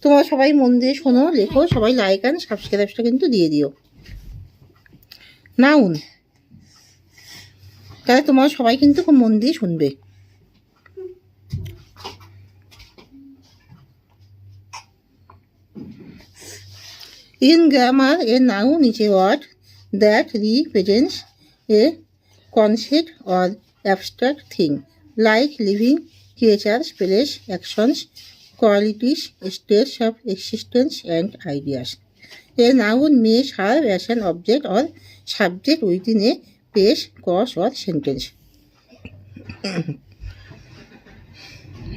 তোমরা সবাই মন দিয়ে শোনো, লেখো, সবাই লাইক অ্যান্ড সাবস্ক্রাইবটা কিন্তু দিয়ে দিও। নাউন, তাহলে তোমরা সবাই কিন্তু খুব মন দিয়ে শুনবে। In grammar, a noun is a word that represents a concept or abstract thing, like living creatures, place, actions, qualities, states of existence, and ideas. A noun may serve as an object or subject within a phrase, clause, or sentence.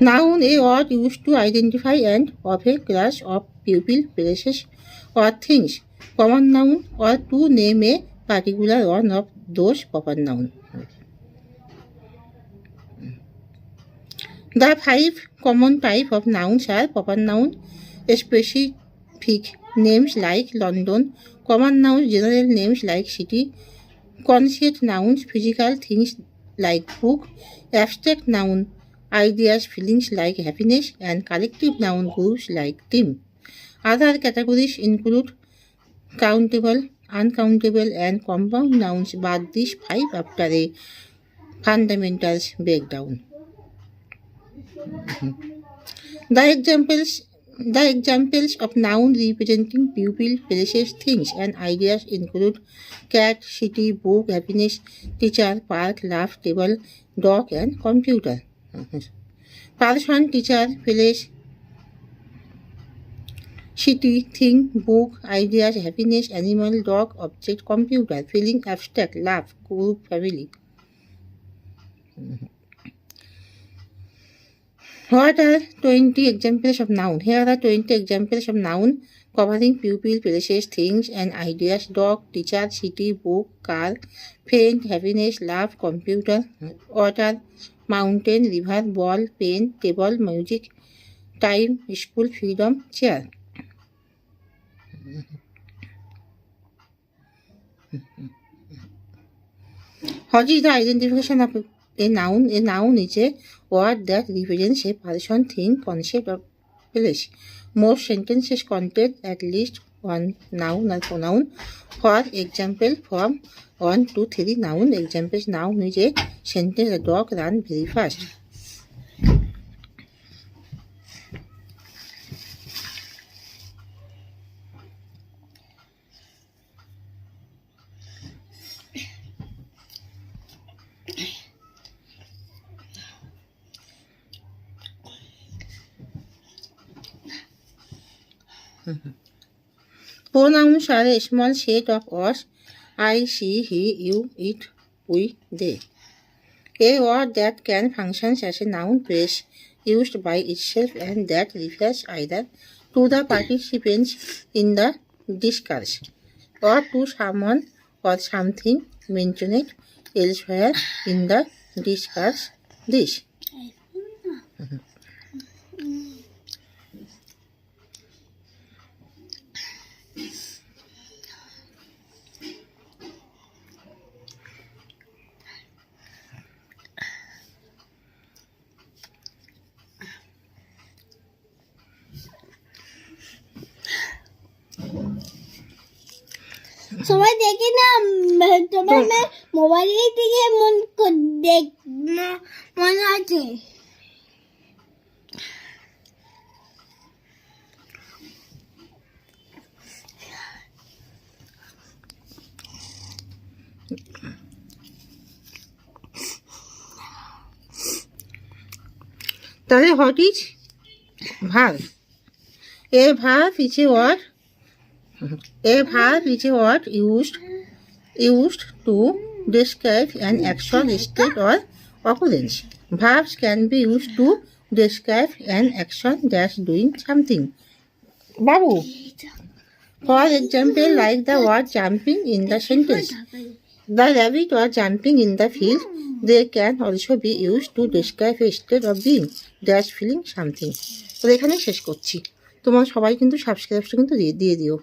Noun, a word used to identify and of a class of people, places, or things. Common noun, or to name a particular one of those proper nouns. The 5 common types of nouns are proper noun, specific names like London, common nouns, general names like city, concept nouns, physical things like book, abstract noun, ideas, feelings like happiness, and collective noun groups like team. Other categories include countable, uncountable, and compound nouns, but these 5 after a fundamental breakdown. The examples of noun representing people, places, things, and ideas include cat, city, book, happiness, teacher, park, laugh, table, dog, and computer. Person, teacher, place, city, thing, book, ideas, happiness, animal, dog, object, computer, feeling, abstract, laugh, group, family. What are 20 examples of noun? Here are 20 examples of noun covering people, places, things, and ideas: dog, teacher, city, book, car, friend, happiness, laugh, computer, water, mountain, river, ball, pen, table, music, time, school, freedom, chair. What is the identification of a noun? A noun is a word that represents a person, thing, concept, or place. Most sentences contain at least one noun or pronoun. For example, from 1 to 3 noun examples. Noun is a sentence: a dog ran very fast. Pronouns are a small set of words: I, she, he, you, it, we, they. A word that can function as a noun phrase used by itself and that refers either to the participants in the discourse or to someone or something mentioned elsewhere in the discourse. This. সবাই দেখে না তোমার মোবাইলের দিকে মনে আছে। তাহলে what is verb? A verb is a word. A verb is a word used to describe an action, state, or occurrence. Verbs can be used to describe an action that's doing something. Babu, for example, like the word jumping in the sentence. The rabbit was jumping in the field. They can also be used to describe a state of being that's feeling something. তো এখানে শেষ করছি। তোমরা সবাই কিন্তু সাবস্ক্রাইবটা কিন্তু দিয়ে দিও।